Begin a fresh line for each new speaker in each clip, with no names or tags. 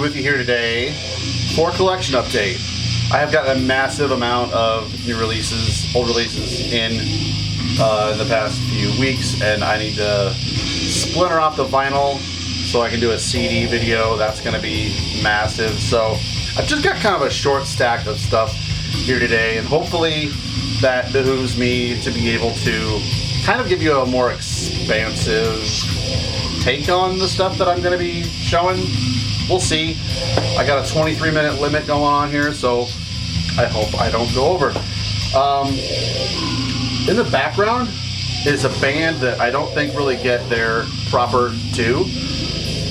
with you here today for collection update. I have got a massive amount of new releases, old releases in the past few weeks, and I need to splinter off the vinyl so I can do a CD video. That's going to be massive. So I've just got kind of a short stack of stuff here today, and hopefully that behooves me to be able to kind of give you a more expansive take on the stuff that I'm going to be showing. We'll see. I got a 23-minute limit going on here, so I hope I don't go over. In the background is a band that I don't think really get their proper due.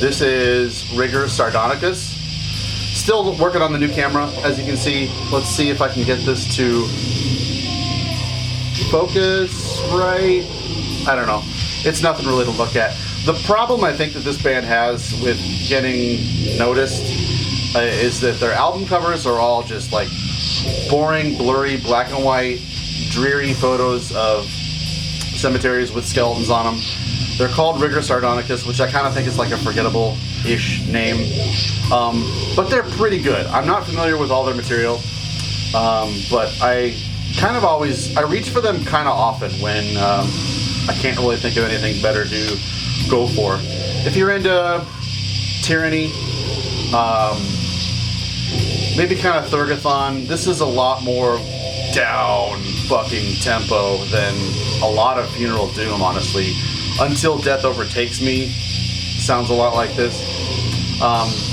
This is Rigor Sardonicus. Still working on the new camera, as you can see. Let's see if I can get this to focus right. I don't know. It's nothing really to look at. The problem I think that this band has with getting noticed is that their album covers are all just like boring, blurry, black and white, dreary photos of cemeteries with skeletons on them. They're called Rigor Sardonicus, which I kind of think is like a forgettable-ish name. But they're pretty good. I'm not familiar with all their material, but I kind of always, I reach for them kind of often when I can't really think of anything better to go for. If you're into Tyranny, maybe kind of Thurgathon, this is a lot more down fucking tempo than a lot of Funeral Doom, honestly. Until Death Overtakes Me sounds a lot like this.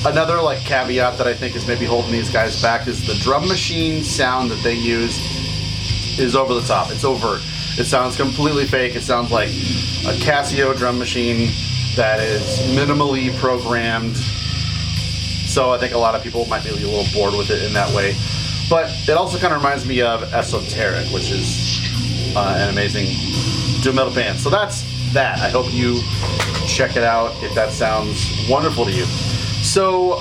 Another like caveat that I think is maybe holding these guys back is the drum machine sound that they use is over the top. It's overt. It sounds completely fake. It sounds like a Casio drum machine that is minimally programmed. So I think a lot of people might be a little bored with it in that way. But it also kind of reminds me of Esoteric, which is an amazing doom metal band. So that's that. I hope you check it out if that sounds wonderful to you. So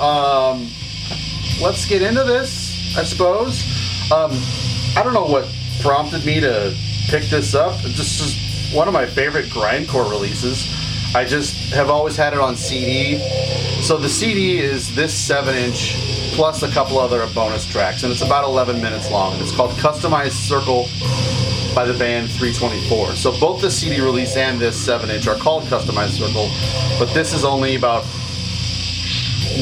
let's get into this, I suppose. I don't know what prompted me to pick this up. This is one of my favorite grindcore releases. I just have always had it on CD. So the CD is this 7-inch plus a couple other bonus tracks, and it's about 11 minutes long. And it's called Customized Circle by the band 324. So both the CD release and this 7-inch are called Customized Circle, but this is only about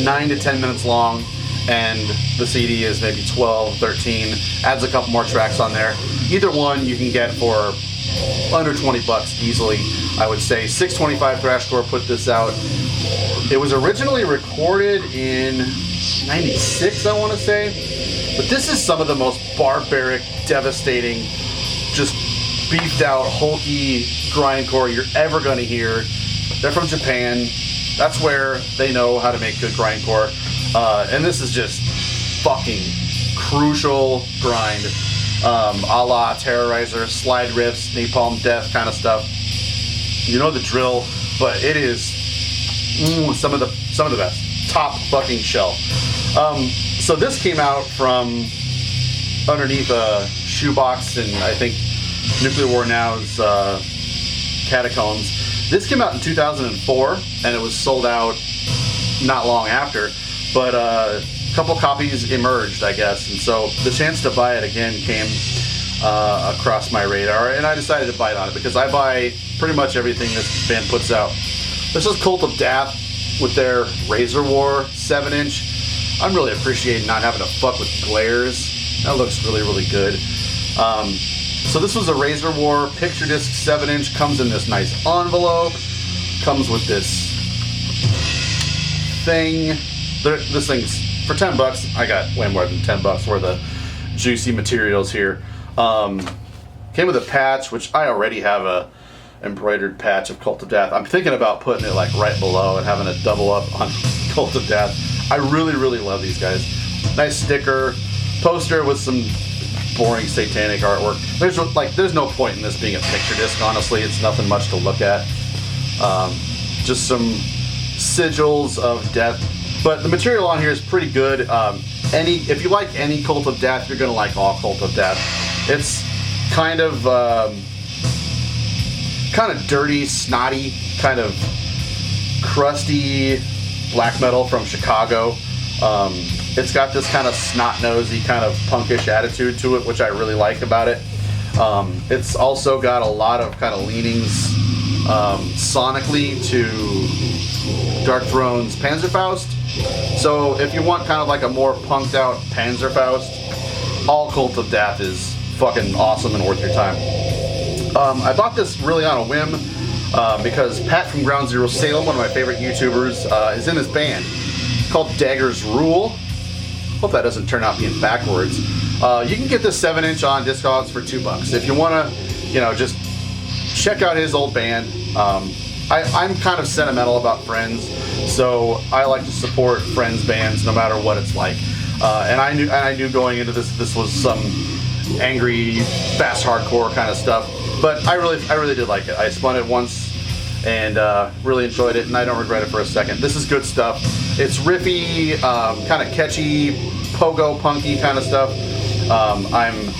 9 to 10 minutes long, and the CD is maybe 12, 13, adds a couple more tracks on there. Either one you can get for under 20 bucks easily, I would say. 625 Thrashcore put this out. It was originally recorded in 96, I want to say, but this is some of the most barbaric, devastating, just beefed out, hulky grindcore you're ever going to hear. They're from Japan. That's where they know how to make good grindcore. And this is just fucking crucial grind. A la Terrorizer, slide riffs, napalm death kind of stuff. You know the drill, but it is some of the best. Top fucking shelf. So this came out from underneath a shoebox in, I think, Nuclear War Now's Catacombs. This came out in 2004, and it was sold out not long after, but a couple copies emerged, I guess, and so the chance to buy it again came across my radar, and I decided to bite on it, because I buy pretty much everything this band puts out. This is Cult of Death with their Razor War 7-inch. I'm really appreciating not having to fuck with glares. That looks really, really good. So this was a Razor War picture disc 7-inch. Comes in this nice envelope. Comes with this thing. This thing's for 10 bucks. I got way more than 10 bucks worth of juicy materials here. Came with a patch, which I already have a embroidered patch of Cult of Death. I'm thinking about putting it like right below and having a double up on Cult of Death. I really, really love these guys. Nice sticker, poster with some boring satanic artwork. There's no point in this being a picture disc, honestly. It's nothing much to look at. Just some sigils of death. But the material on here is pretty good. If you like any Cult of Death, you're gonna like all Cult of Death. It's kind of dirty, snotty, kind of crusty black metal from Chicago. It's got this kind of snot-nosy, kind of punkish attitude to it, which I really like about it. It's also got a lot of kind of leanings sonically to Dark Throne's Panzerfaust. So if you want kind of like a more punked out Panzerfaust, all Cult of Death is fucking awesome and worth your time. I bought this really on a whim because Pat from Ground Zero Salem, one of my favorite YouTubers, is in this band called Daggers Rule. Hope that doesn't turn out being backwards. You can get this 7-inch on Discogs for $2. If you want to, just check out his old band. I'm kind of sentimental about Friends, so I like to support Friends bands no matter what it's like. And I knew going into this was some angry, fast hardcore kind of stuff. But I really did like it. I spun it once and really enjoyed it, and I don't regret it for a second. This is good stuff. It's riffy, kind of catchy, pogo punky kind of stuff. I'm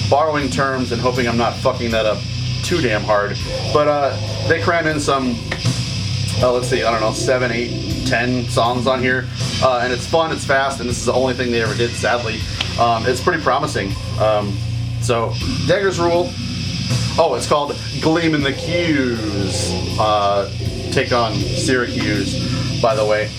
borrowing terms and hoping I'm not fucking that up too damn hard. But they cram in some, let's see, I don't know, 7, 8, 10 songs on here. And it's fun, it's fast, and this is the only thing they ever did, sadly. It's pretty promising. So, Daggers Rule. Oh, it's called Gleam in the Q's. Take on Syracuse, by the way.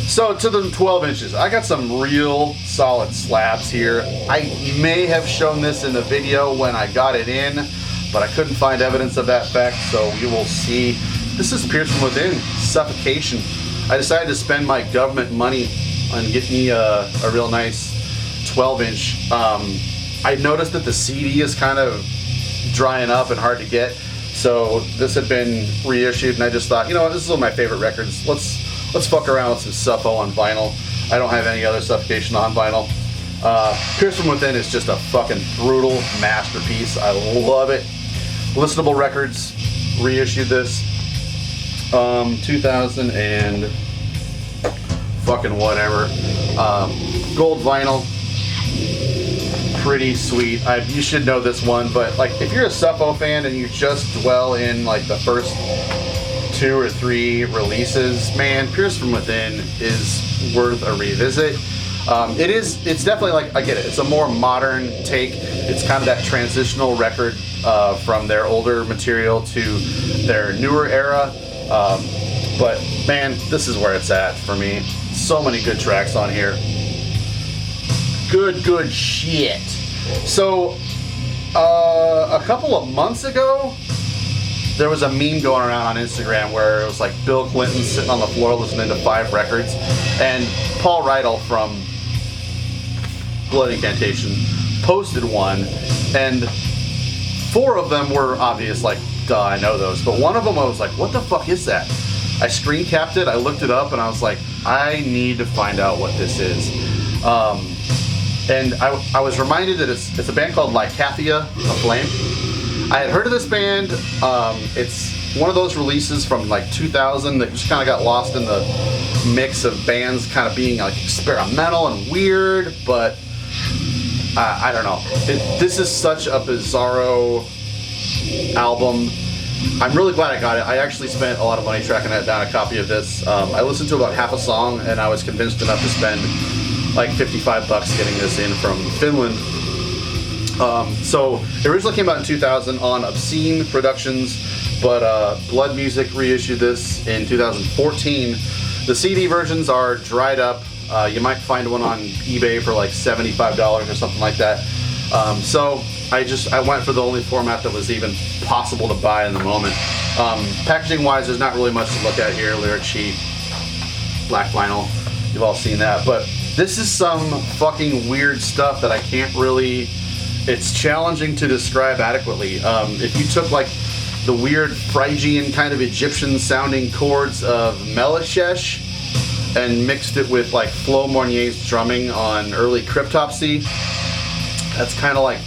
So, to the 12 inches. I got some real solid slabs here. I may have shown this in the video when I got it in, but I couldn't find evidence of that fact, so you will see. This is Pierced from Within, Suffocation. I decided to spend my government money on getting me a real nice 12-inch. I noticed that the CD is kind of drying up and hard to get, so this had been reissued, and I just thought, you know what, this is one of my favorite records. Let's fuck around with some Suffo on vinyl. I don't have any other Suffocation on vinyl. Pierced from Within is just a fucking brutal masterpiece. I love it. Listenable Records reissued this 2000 and fucking whatever. Gold vinyl, pretty sweet. You should know this one, but like if you're a Suffo fan and you just dwell in like the first 2 or 3 releases, man, Pierced from Within is worth a revisit. It's definitely, like, I get it, it's a more modern take. It's kind of that transitional record from their older material to their newer era. But man, this is where it's at for me. So many good tracks on here. Good shit. So, a couple of months ago, there was a meme going around on Instagram where it was like Bill Clinton sitting on the floor listening to 5 records, and Paul Rydell from Blood Incantation posted one, and 4 of them were obvious, like, duh, I know those, but one of them I was like, what the fuck is that? I screen capped it, I looked it up, and I was like, I need to find out what this is. And I was reminded that it's a band called Lycatia, Aflame. I had heard of this band. It's one of those releases from like 2000 that just kind of got lost in the mix of bands kind of being like experimental and weird, but I don't know. This is such a bizarro album. I'm really glad I got it. I actually spent a lot of money tracking down a copy of this. I listened to about half a song, and I was convinced enough to spend like $55 getting this in from Finland. So it originally came out in 2000 on Obscene Productions, but Blood Music reissued this in 2014. The CD versions are dried up. You might find one on eBay for like $75 or something like that. So I went for the only format that was even possible to buy in the moment. Packaging wise, there's not really much to look at here. Lyric sheet, black vinyl, you've all seen that. But this is some fucking weird stuff that I can't really, it's challenging to describe adequately. If you took like the weird Phrygian kind of Egyptian sounding chords of Melishesh and mixed it with like Flo Mornier's drumming on early Cryptopsy, that's kind of like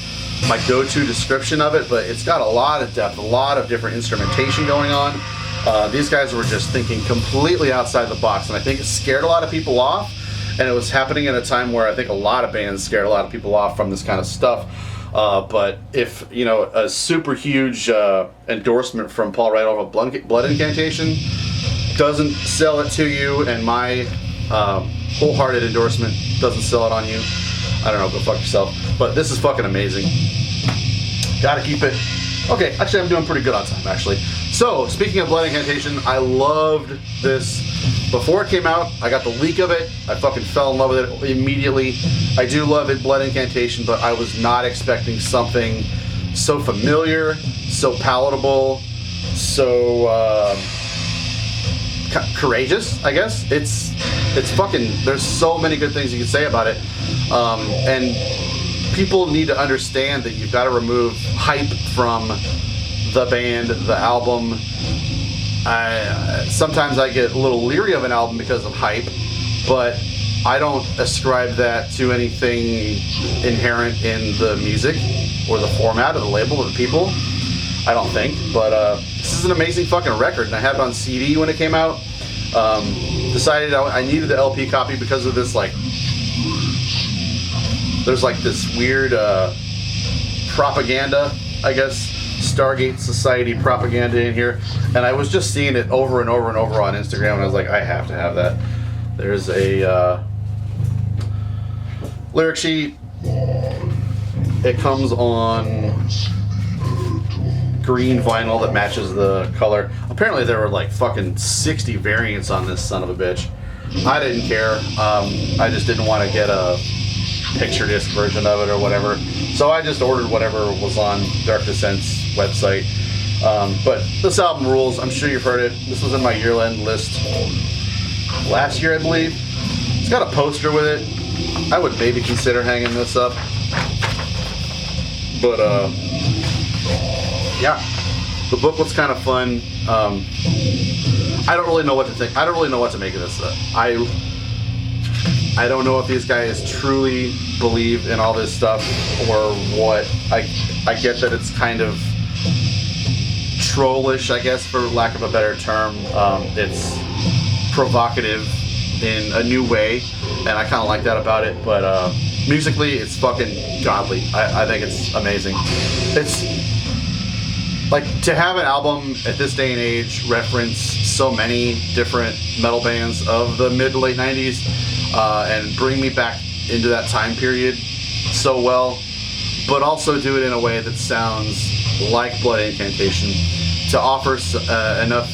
my go-to description of it, but it's got a lot of depth, a lot of different instrumentation going on. These guys were just thinking completely outside the box, and I think it scared a lot of people off, and it was happening at a time where I think a lot of bands scared a lot of people off from this kind of stuff. But if, you know, a super huge endorsement from Paul Rydell of Blood Incantation doesn't sell it to you, and my wholehearted endorsement. Doesn't sell it on you. I don't know, go fuck yourself. But this is fucking amazing. Gotta keep it. Okay, actually I'm doing pretty good on time, actually. So, speaking of Blood Incantation, I loved this. Before it came out, I got the leak of it. I fucking fell in love with it immediately. I do love it, Blood Incantation, but I was not expecting something so familiar, so palatable, so courageous, I guess. It's fucking, there's so many good things you can say about it. And people need to understand that you've got to remove hype from the band, the album. Sometimes I get a little leery of an album because of hype, but I don't ascribe that to anything inherent in the music or the format or the label or the people. I don't think, but this is an amazing fucking record, and I had it on CD when it came out. Decided I needed the LP copy because of this, like, there's like this weird propaganda, I guess, Stargate Society propaganda in here, and I was just seeing it over and over and over on Instagram, and I was like, I have to have that. There's a lyric sheet. It comes on green vinyl that matches the color. Apparently there were like fucking 60 variants on this son of a bitch. I didn't care. I just didn't want to get a picture disc version of it or whatever. So I just ordered whatever was on Dark Descent's website. But this album rules. I'm sure you've heard it. This was in my year-end list last year, I believe. It's got a poster with it. I would maybe consider hanging this up. But yeah, the book was kind of fun. I don't really know what to think. I don't really know what to make of this. I don't know if these guys truly believe in all this stuff or what. I get that it's kind of trollish, I guess, for lack of a better term. It's provocative in a new way, and I kind of like that about it. But musically, it's fucking godly. I think it's amazing. It's like to have an album at this day and age reference so many different metal bands of the mid to late 90s and bring me back into that time period so well, but also do it in a way that sounds like Blood Incantation, to offer enough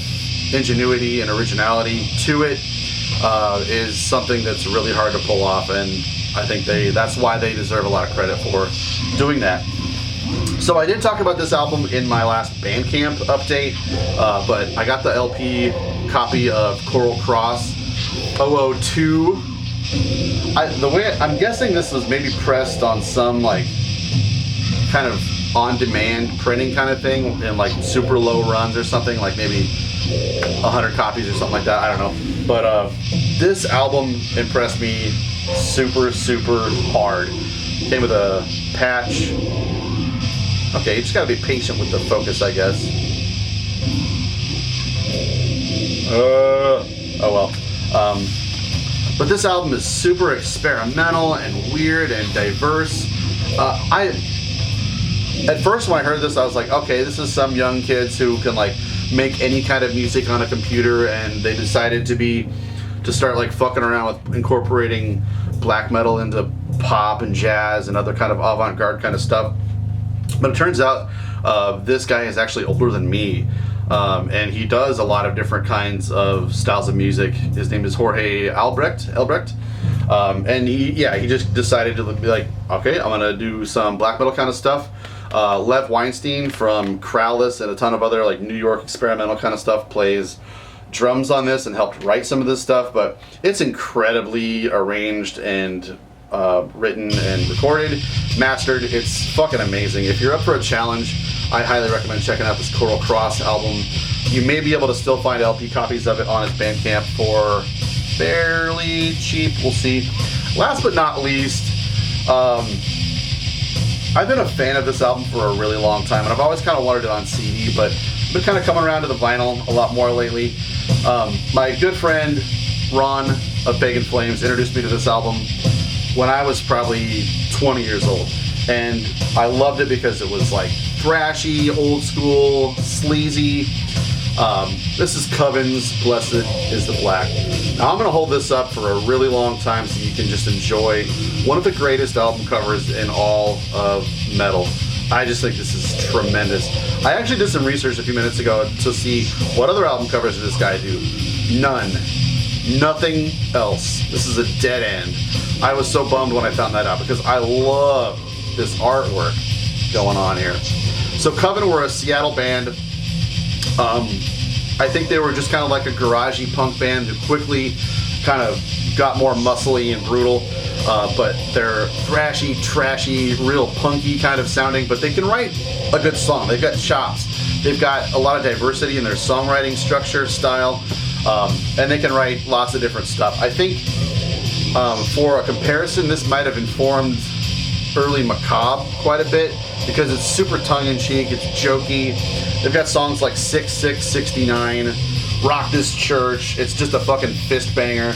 ingenuity and originality to it is something that's really hard to pull off, and I think that's why they deserve a lot of credit for doing that. So I did talk about this album in my last Bandcamp update, but I got the LP copy of Coral Cross 002. The way I'm guessing this was maybe pressed on some like kind of on-demand printing kind of thing in like super low runs or something, like maybe 100 copies or something like that. I don't know. But this album impressed me super, super hard. Came with a patch. Okay, you just gotta be patient with the focus, I guess. Oh well. But this album is super experimental and weird and diverse. At first when I heard this, I was like, okay, this is some young kids who can like make any kind of music on a computer, and they decided to start like fucking around with incorporating black metal into pop and jazz and other kind of avant-garde kind of stuff. But it turns out this guy is actually older than me, and he does a lot of different kinds of styles of music. His name is Jorge Albrecht, and he just decided to be like, okay, I'm gonna do some black metal kind of stuff. Lev Weinstein from Crowless and a ton of other like New York experimental kind of stuff plays drums on this and helped write some of this stuff, but it's incredibly arranged and written and recorded, mastered. It's fucking amazing. If you're up for a challenge, I highly recommend checking out this Coral Cross album. You may be able to still find LP copies of it on its Bandcamp for fairly cheap. We'll see. Last but not least, I've been a fan of this album for a really long time, and I've always kind of wanted it on CD, but I've been kind of coming around to the vinyl a lot more lately. My good friend Ron of Pagan Flames introduced me to this album when I was probably 20 years old, and I loved it because it was like thrashy, old school, sleazy. This is Coven's Blessed is the Black. Now I'm going to hold this up for a really long time so you can just enjoy one of the greatest album covers in all of metal. I just think this is tremendous. I actually did some research a few minutes ago to see what other album covers does this guy do. None. Nothing else. This is a dead end. I was so bummed when I found that out because I love this artwork going on here. So Coven were a Seattle band. I think they were just kind of like a garagey punk band who quickly kind of got more muscly and brutal. But they're thrashy, trashy, real punky kind of sounding, but they can write a good song. They've got chops. They've got a lot of diversity in their songwriting structure, style, and they can write lots of different stuff. I think for a comparison, this might have informed early Macabre quite a bit because it's super tongue-in-cheek, it's jokey. They've got songs like 6669, Rock This Church. It's just a fucking fist banger.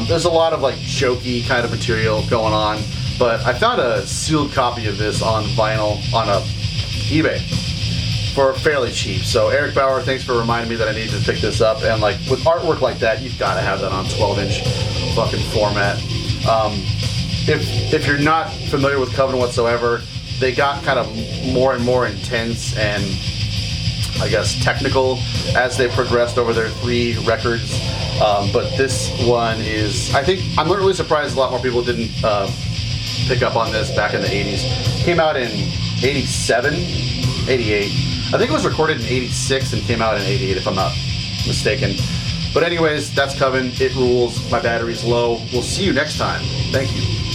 There's a lot of like jokey kind of material going on, but I found a sealed copy of this on vinyl on eBay for fairly cheap. So Eric Bauer, thanks for reminding me that I need to pick this up. And like with artwork like that, you've got to have that on 12-inch fucking format. If you're not familiar with Coven whatsoever, they got kind of more and more intense and I guess technical as they progressed over their 3 records. But this one is, I think, I'm really surprised a lot more people didn't pick up on this back in the 80s. Came out in 87, 88. I think it was recorded in 86 and came out in 88 if I'm not mistaken. But anyways, that's Coven. It rules. My battery's low. We'll see you next time. Thank you.